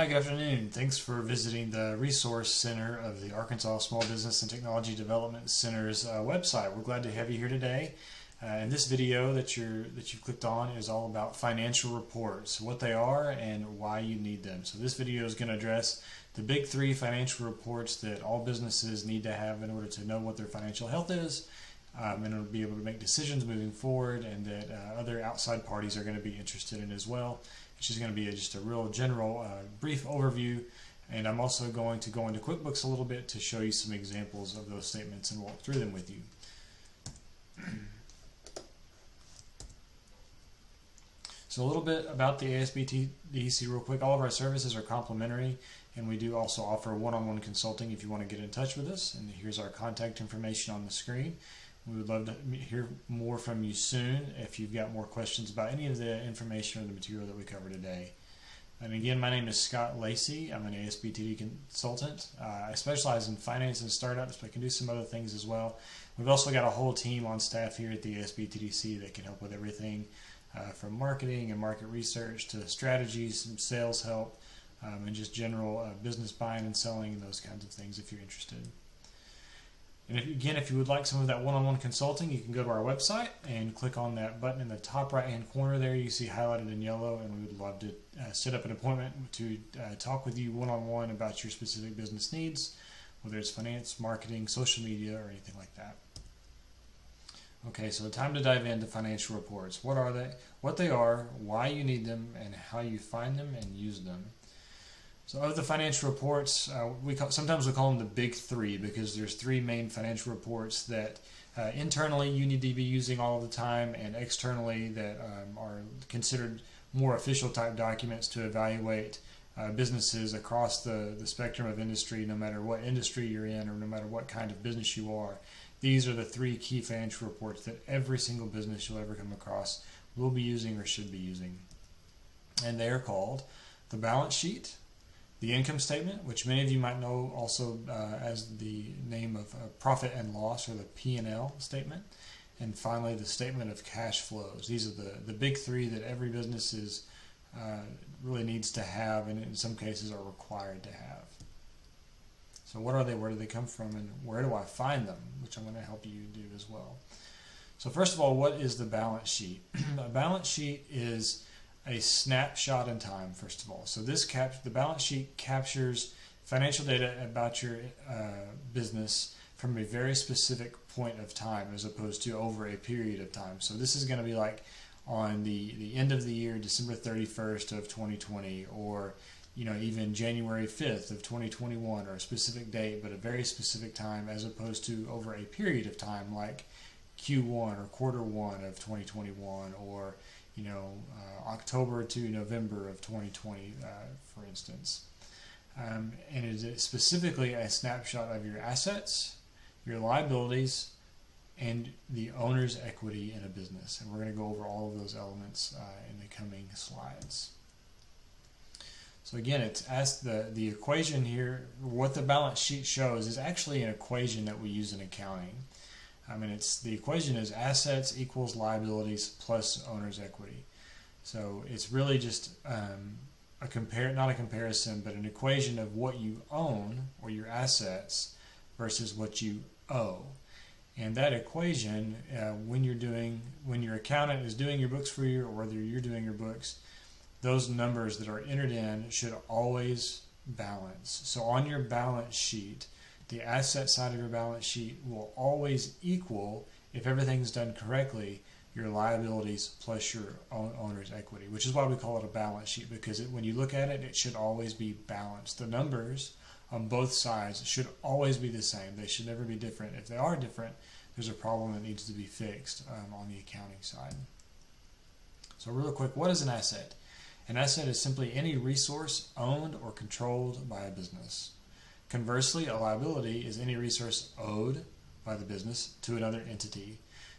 Hi, good afternoon. Thanks for visiting the Resource Center of the Arkansas Small Business and Technology Development Center's website. We're glad to have you here today. And this video that you've clicked on is all about financial reports, what they are and why you need them. So this video is going to address the big three financial reports that all businesses need to have in order to know what their financial health is, and be able to make decisions moving forward, and that other outside parties are going to be interested in as well. It's just going to be just a real general, brief overview, and I'm also going to go into Quickbooks a little bit to show you some examples of those statements and walk through them with you. So a little bit about the ASBTDC real quick. All of our services are complimentary, and we do also offer one-on-one consulting if you want to get in touch with us. And here's our contact information on the screen. We would love to hear more from you soon if you've got more questions about any of the information or the material that we cover today. And again, my name is Scott Lacy. I'm an ASBTD consultant. I specialize in finance and startups, but I can do some other things as well. We've also got a whole team on staff here at the ASBTDC that can help with everything from marketing and market research to strategies, some sales help, and just general business buying and selling and those kinds of things if you're interested. And if you would like some of that one-on-one consulting, you can go to our website and click on that button in the top right-hand corner there. You see highlighted in yellow, and we would love to set up an appointment to talk with you one-on-one about your specific business needs, whether it's finance, marketing, social media, or anything like that. Okay, so time to dive into financial reports. What are they? What they are, why you need them, and how you find them and use them. So of the financial reports, sometimes we call them the big three because there's three main financial reports that internally you need to be using all the time, and externally that are considered more official type documents to evaluate businesses across the spectrum of industry, no matter what industry you're in or no matter what kind of business you are. These are the three key financial reports that every single business you'll ever come across will be using or should be using. And they are called the balance sheet, the income statement, which many of you might know also as the name of profit and loss, or the P&L statement, and finally the statement of cash flows. These are the big three that every business really needs to have, and in some cases are required to have. So what are they, where do they come from, and where do I find them, which I'm going to help you do as well. So first of all, what is the balance sheet? A balance sheet is a snapshot in time, first of all. So the balance sheet captures financial data about your business from a very specific point of time as opposed to over a period of time. So this is going to be like on the end of the year, December 31st of 2020, or even January 5th of 2021, or a specific date, but a very specific time, as opposed to over a period of time like Q1 or quarter one of 2021, or October to November of 2020, for instance. And it is specifically a snapshot of your assets, your liabilities, and the owner's equity in a business. And we're going to go over all of those elements in the coming slides. So again, it's asked the equation here. What the balance sheet shows is actually an equation that we use in accounting. The equation is assets equals liabilities plus owner's equity. So it's really just not a comparison, but an equation of what you own, or your assets, versus what you owe. And that equation, when your accountant is doing your books for you, or whether you're doing your books, those numbers that are entered in should always balance. So on your balance sheet, the asset side of your balance sheet will always equal, if everything's done correctly, your liabilities plus your owner's equity, which is why we call it a balance sheet, because when you look at it, it should always be balanced. The numbers on both sides should always be the same. They should never be different. If they are different, there's a problem that needs to be fixed on the accounting side. So real quick, what is an asset? An asset is simply any resource owned or controlled by a business. Conversely, a liability is any resource owed by the business to another entity.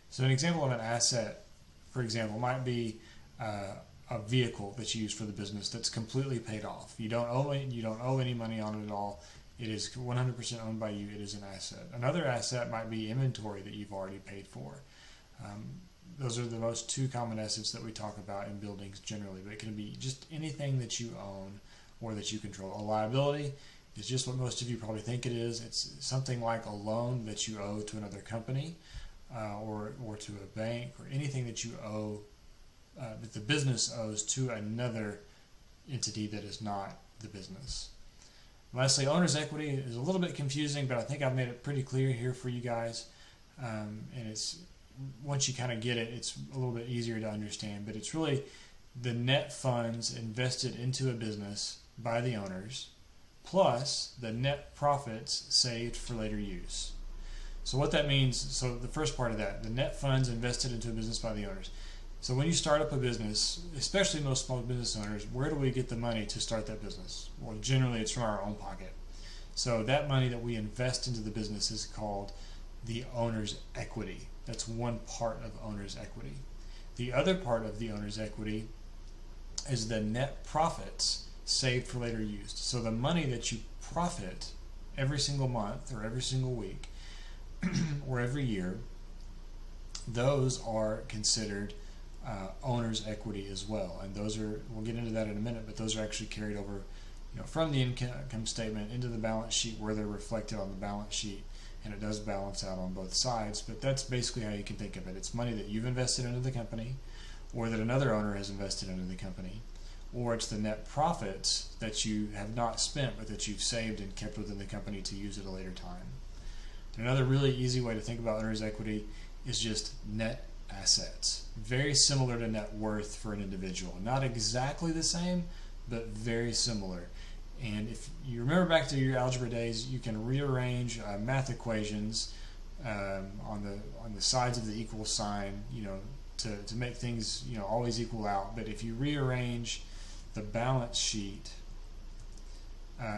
So an example of an asset, for example, might be a vehicle that's used for the business that's completely paid off. You don't owe any money on it at all. It is 100% owned by you. It is an asset. Another asset might be inventory that you've already paid for. Those are the most two common assets that we talk about in buildings generally, but it can be just anything that you own or that you control. A liability is just what most of you probably think it is. It's something like a loan that you owe to another company or to a bank, or anything that you owe that the business owes to another entity that is not the business. Lastly, owner's equity is a little bit confusing, but I think I've made it pretty clear here for you guys. And it's, once you kind of get it, it's a little bit easier to understand. But it's really the net funds invested into a business by the owners, plus the net profits saved for later use. So what that means, so the first part of that, the net funds invested into a business by the owners. So when you start up a business, especially most small business owners, where do we get the money to start that business? Well, generally it's from our own pocket. So that money that we invest into the business is called the owner's equity. That's one part of owner's equity. The other part of the owner's equity is the net profits saved for later use. So the money that you profit every single month or every single week or every year, those are considered owner's equity as well, and those are, we'll get into that in a minute, but those are actually carried over, from the income statement into the balance sheet, where they're reflected on the balance sheet, and it does balance out on both sides. But that's basically how you can think of it. It's money that you've invested into the company, or that another owner has invested into the company, or it's the net profits that you have not spent but that you've saved and kept within the company to use at a later time. And another really easy way to think about owner's equity is just net assets. Very similar to net worth for an individual. Not exactly the same, but very similar. And if you remember back to your algebra days, you can rearrange math equations on the sides of the equal sign, to make things always equal out. But if you rearrange the balance sheet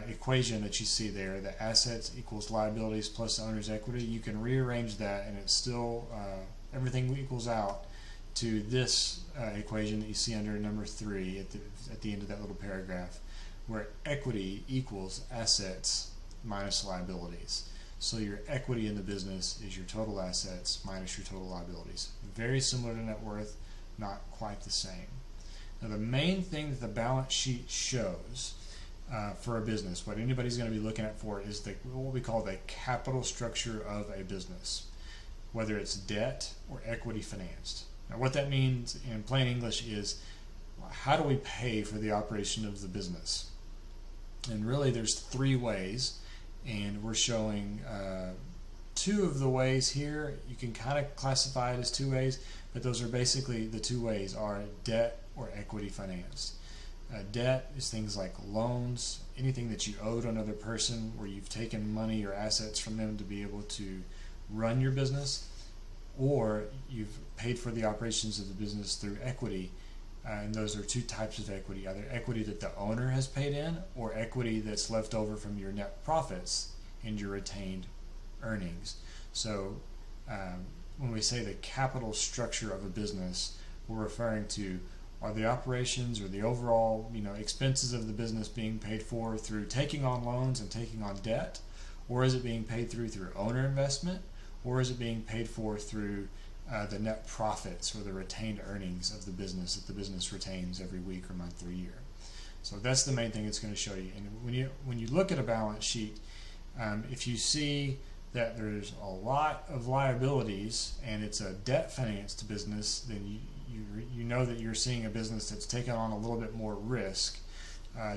equation that you see there, the assets equals liabilities plus owner's equity, you can rearrange that, and it's still everything equals out to this equation that you see under number 3 at the end of that little paragraph, where equity equals assets minus liabilities. So your equity in the business is your total assets minus your total liabilities. Very similar to net worth, not quite the same. Now the main thing that the balance sheet shows for a business, what anybody's going to be looking at for, is what we call the capital structure of a business, whether it's debt or equity financed. Now what that means in plain English is, how do we pay for the operation of the business? And really there's 3 ways, and we're showing 2 of the ways here. You can kind of classify it as 2 ways, but those are basically the 2 ways are debt or equity financed. Debt is things like loans, anything that you owe to another person where you've taken money or assets from them to be able to run your business, or you've paid for the operations of the business through equity. And those are 2 types of equity, either equity that the owner has paid in, or equity that's left over from your net profits and your retained earnings. So when we say the capital structure of a business, we're referring to, are the operations or the overall expenses of the business being paid for through taking on loans and taking on debt, or is it being paid through owner investment, or is it being paid for through the net profits or the retained earnings of the business that the business retains every week or month or year? So that's the main thing it's going to show you. And when you look at a balance sheet, if you see that there's a lot of liabilities and it's a debt financed business, then you know that you're seeing a business that's taken on a little bit more risk,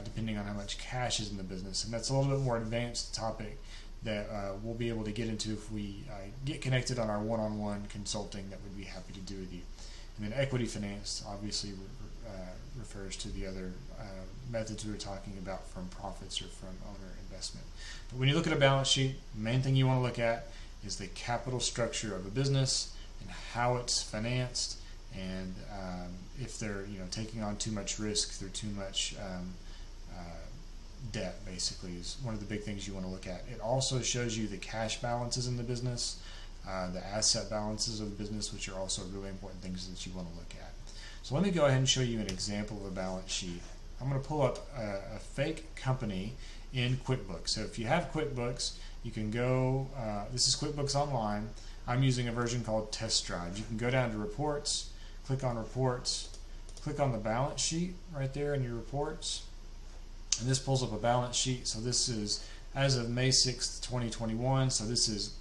depending on how much cash is in the business. And that's a little bit more advanced topic that we'll be able to get into if we get connected on our one-on-one consulting that we'd be happy to do with you. And then equity finance obviously refers to the other methods we were talking about, from profits or from owner investment. But when you look at a balance sheet, the main thing you want to look at is the capital structure of a business and how it's financed, and if they're taking on too much risk through too much debt, basically, is one of the big things you want to look at. It also shows you the cash balances in the business, the asset balances of the business, which are also really important things that you want to look at. So let me go ahead and show you an example of a balance sheet. I'm going to pull up a fake company in Quickbooks. So if you have Quickbooks, you can go, this is Quickbooks Online. I'm using a version called Test Drive. You can go down to Reports, click on Reports, click on the balance sheet right there in your reports, And this pulls up a balance sheet. So this is as of May 6th, 2021. So this is,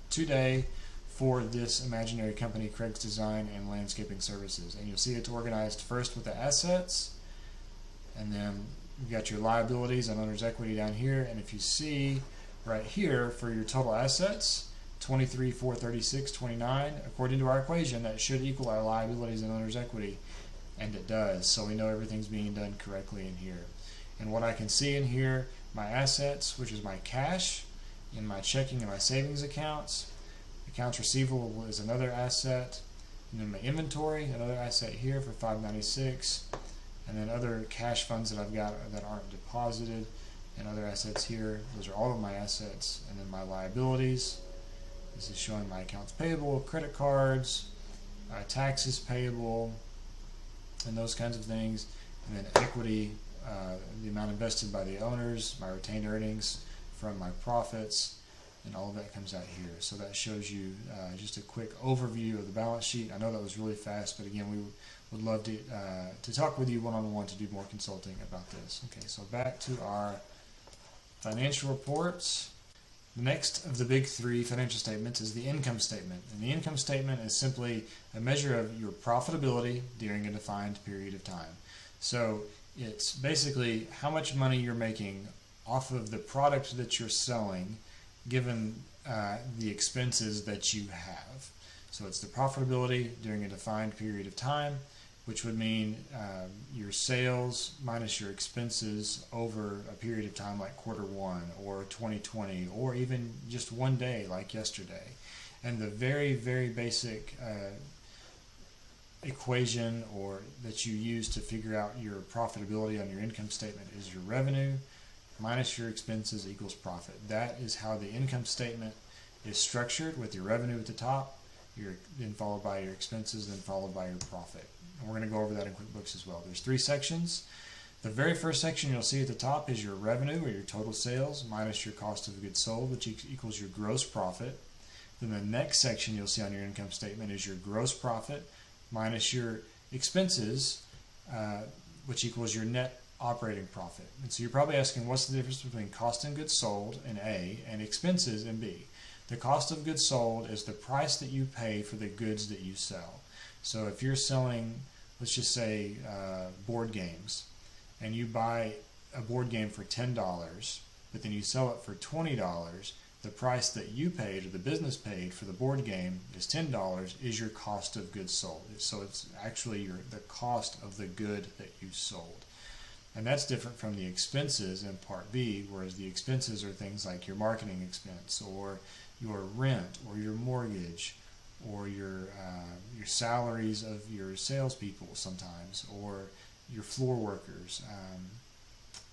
today for this imaginary company, Craig's Design and Landscaping Services. And you'll see it's organized first with the assets, and then you've got your liabilities and owner's equity down here. And if you see right here for your total assets, 23,436.29, according to our equation, that should equal our liabilities and owner's equity, and it does. So we know everything's being done correctly in here. And what I can see in here, my assets, which is my cash, in my checking and my savings accounts. Accounts receivable is another asset, and then my inventory, another asset here for $596, and then other cash funds that I've got that aren't deposited, and other assets here. Those are all of my assets. And then my liabilities. This is showing my accounts payable, credit cards, taxes payable, and those kinds of things. And then equity, the amount invested by the owners, my retained earnings from my profits, and all of that comes out here. So that shows you just a quick overview of the balance sheet. I know that was really fast, but again, we would love to talk with you one-on-one to do more consulting about this. Okay, so back to our financial reports. The next of the big three financial statements is the income statement. And the income statement is simply a measure of your profitability during a defined period of time. So it's basically how much money you're making off of the product that you're selling, given the expenses that you have. So it's the profitability during a defined period of time, which would mean your sales minus your expenses over a period of time like Q1 or 2020 or even just one day like yesterday. And the very, very basic equation that you use to figure out your profitability on your income statement is your revenue minus your expenses equals profit. That is how the income statement is structured, with your revenue at the top, then followed by your expenses, then followed by your profit. And we're going to go over that in QuickBooks as well. There's 3 sections. The very first section you'll see at the top is your revenue, or your total sales, minus your cost of goods sold, which equals your gross profit. Then the next section you'll see on your income statement is your gross profit minus your expenses, which equals your net operating profit. And so you're probably asking, what's the difference between cost of goods sold in A and expenses in B? The cost of goods sold is the price that you pay for the goods that you sell. So if you're selling, let's just say, board games, and you buy a board game for $10, but then you sell it for $20, the price that you paid, or the business paid for the board game is $10, is your cost of goods sold. So it's actually the cost of the good that you sold. And that's different from the expenses in Part B, whereas the expenses are things like your marketing expense, or your rent, or your mortgage, or your salaries of your salespeople sometimes, or your floor workers,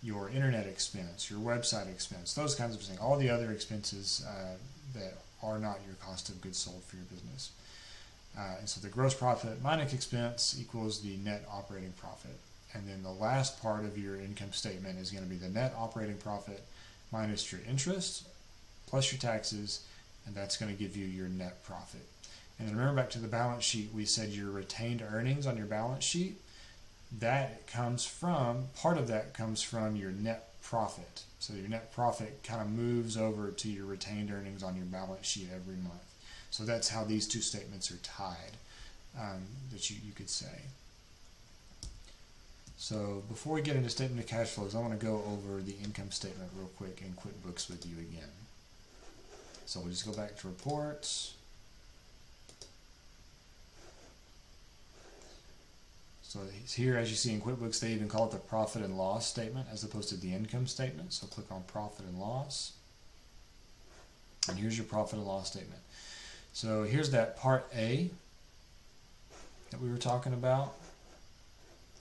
your internet expense, your website expense, those kinds of things. All the other expenses that are not your cost of goods sold for your business. And so the gross profit minus expense equals the net operating profit. And then the last part of your income statement is going to be the net operating profit minus your interest plus your taxes, and that's going to give you your net profit. And then remember, back to the balance sheet, we said your retained earnings on your balance sheet, part of that comes from your net profit. So your net profit kind of moves over to your retained earnings on your balance sheet every month. So that's how these two statements are tied, that you could say. So before we get into statement of cash flows, I want to go over the income statement real quick in QuickBooks with you again. So we'll just go back to reports. So here, as you see in QuickBooks, they even call it the profit and loss statement as opposed to the income statement. So click on profit and loss. And here's your profit and loss statement. So here's that part A that we were talking about.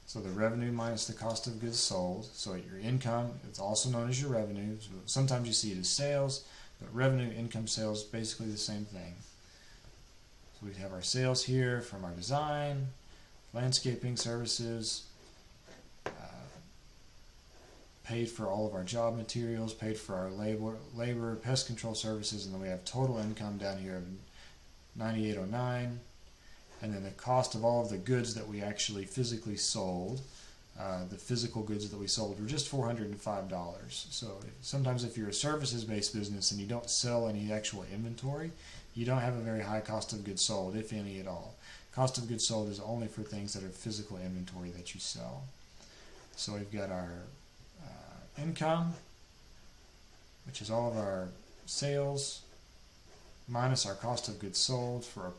So the revenue minus the cost of goods sold. So your income, it's also known as your revenue. So sometimes you see it as sales, but revenue, income, sales, basically the same thing. So we have our sales here from our design, landscaping services, paid for all of our job materials, paid for our labor, pest control services, and then we have total income down here of $98.09. And then the cost of all of the goods that we actually physically sold, the physical goods that we sold were just $405. So sometimes if you're a services-based business and you don't sell any actual inventory, you don't have a very high cost of goods sold, if any at all. Cost of goods sold is only for things that are physical inventory that you sell. So we've got our income, which is all of our sales minus our cost of goods sold for a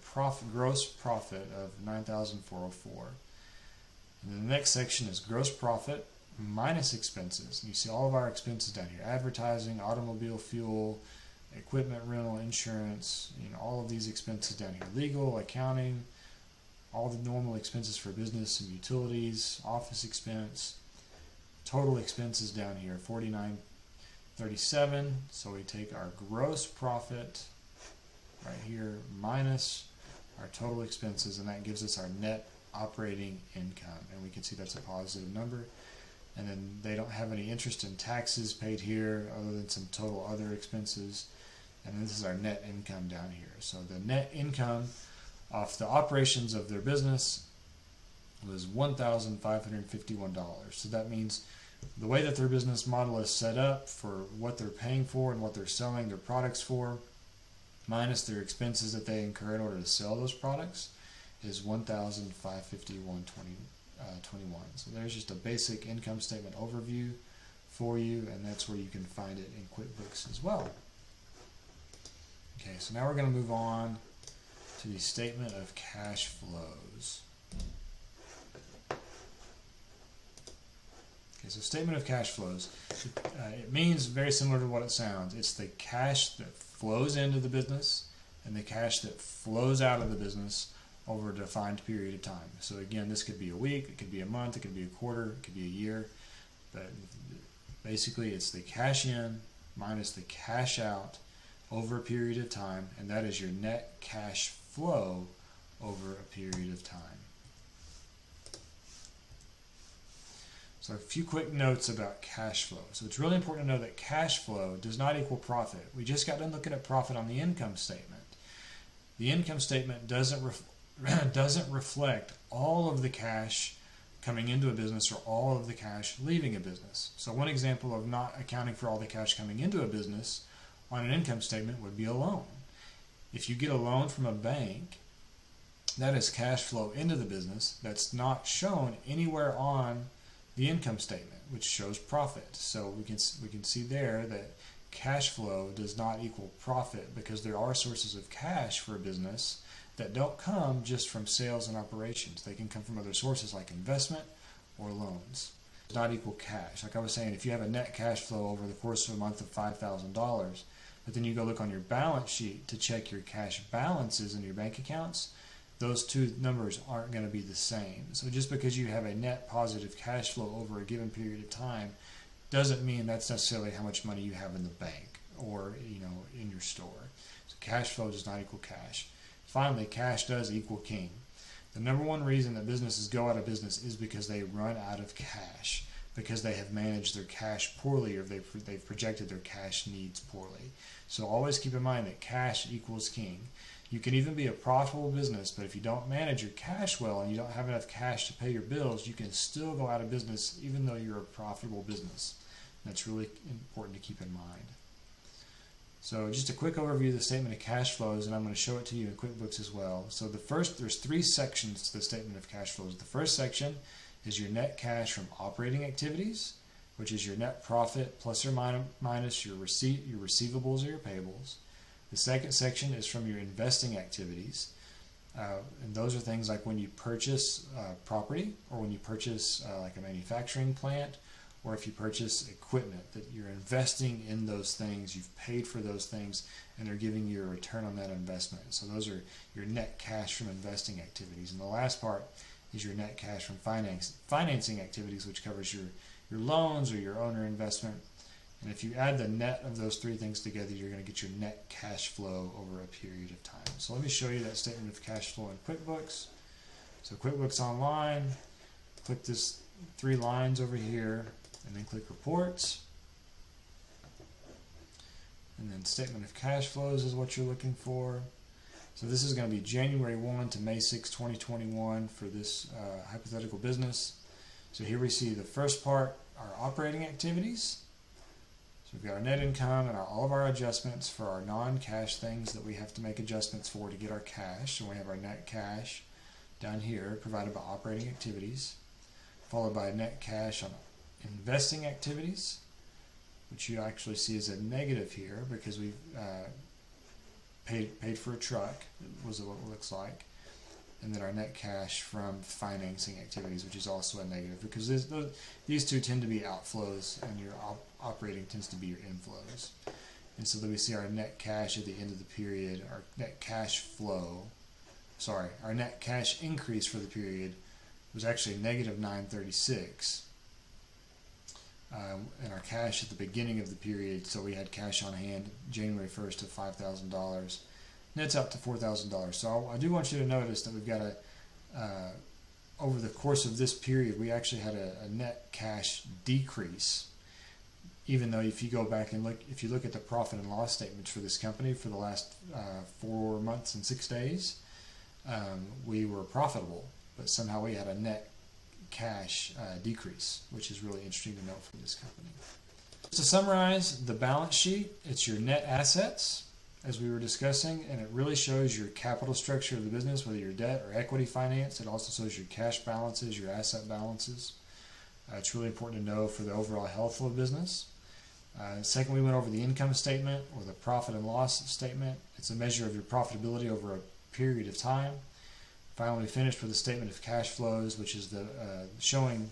gross profit of $9,404. And then the next section is gross profit minus expenses. And you see all of our expenses down here: advertising, automobile fuel, equipment rental, insurance, all of these expenses down here: legal, accounting, all the normal expenses for business and utilities, office expense. Total expenses down here, $49.37. So we take our gross profit right here minus our total expenses, and that gives us our net operating income. And we can see that's a positive number. And then they don't have any interest and taxes paid here other than some total other expenses. And this is our net income down here. So the net income off the operations of their business was $1,551. So that means the way that their business model is set up for what they're paying for and what they're selling their products for, minus their expenses that they incur in order to sell those products, is $1,551.21. So there's just a basic income statement overview for you, and that's where you can find it in QuickBooks as well. Okay, so now we're going to move on to the statement of cash flows. Okay, so statement of cash flows, it means very similar to what it sounds. It's the cash that flows into the business and the cash that flows out of the business over a defined period of time. So again, this could be a week, it could be a month, it could be a quarter, it could be a year. But basically, it's the cash in minus the cash out over a period of time, and that is your net cash flow over a period of time. So a few quick notes about cash flow. So it's really important to know that cash flow does not equal profit. We just got done looking at profit on the income statement. The income statement doesn't reflect all of the cash coming into a business or all of the cash leaving a business. So one example of not accounting for all the cash coming into a business on an income statement would be a loan. If you get a loan from a bank, that is cash flow into the business that's not shown anywhere on the income statement, which shows profit. So we can see there that cash flow does not equal profit, because there are sources of cash for a business that don't come just from sales and operations. They can come from other sources like investment or loans. It does not equal cash. Like I was saying, if you have a net cash flow over the course of a month of $5,000, but then you go look on your balance sheet to check your cash balances in your bank accounts, those two numbers aren't going to be the same. So just because you have a net positive cash flow over a given period of time doesn't mean that's necessarily how much money you have in the bank or in your store. So cash flow does not equal cash. Finally, cash does equal king. The number one reason that businesses go out of business is because they run out of cash, because they have managed their cash poorly, or they've projected their cash needs poorly. So always keep in mind that cash equals king. You can even be a profitable business, but if you don't manage your cash well and you don't have enough cash to pay your bills, you can still go out of business even though you're a profitable business. That's really important to keep in mind. So just a quick overview of the statement of cash flows, and I'm going to show it to you in QuickBooks as well. So there's three sections to the statement of cash flows. The first section is your net cash from operating activities, which is your net profit plus or minus your receivables or your payables. The second section is from your investing activities, and those are things like when you purchase property, or when you purchase like a manufacturing plant, or if you purchase equipment, that you're investing in those things, you've paid for those things, and they're giving you a return on that investment. So those are your net cash from investing activities. And the last part is your net cash from financing activities, which covers your loans or your owner investment. And if you add the net of those three things together, you're going to get your net cash flow over a period of time. So let me show you that statement of cash flow in QuickBooks. So QuickBooks Online, click this three lines over here, and then click Reports. And then Statement of Cash Flows is what you're looking for. So this is going to be January 1 to May 6, 2021 for this hypothetical business. So here we see the first part, our operating activities. So we've got our net income and all of our adjustments for our non-cash things that we have to make adjustments for to get our cash. So we have our net cash down here provided by operating activities, followed by net cash on investing activities, which you actually see as a negative here because we've paid for a truck, was what it looks like. And then our net cash from financing activities, which is also a negative, because these two tend to be outflows and your operating tends to be your inflows. And so then we see our net cash at the end of the period, our net cash our net cash increase for the period was actually negative 936. And our cash at the beginning of the period, so we had cash on hand January 1st of $5,000. Nets out to $4,000. So I do want you to notice that we've got over the course of this period, we actually had a net cash decrease. Even though if you go back and if you look at the profit and loss statements for this company for the last 4 months and 6 days, we were profitable, but somehow we had a net cash decrease, which is really interesting to note for this company. To summarize the balance sheet, it's your net assets, as we were discussing, and it really shows your capital structure of the business, whether you're debt or equity finance. It also shows your cash balances, your asset balances. It's really important to know for the overall health of the business. Second, we went over the income statement or the profit and loss statement. It's a measure of your profitability over a period of time. Finally, we finished with a statement of cash flows, which is showing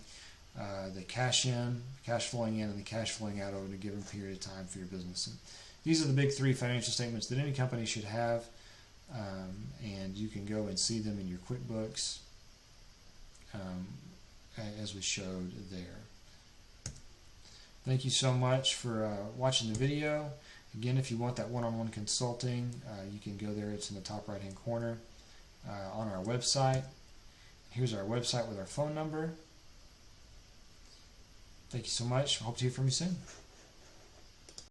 the cash flowing in, and the cash flowing out over a given period of time for your business. And these are the big 3 financial statements that any company should have, and you can go and see them in your Quickbooks, as we showed there. Thank you so much for watching the video. Again, if you want that one-on-one consulting, you can go there. It's in the top right-hand corner on our website. Here's our website with our phone number. Thank you so much. Hope to hear from you soon.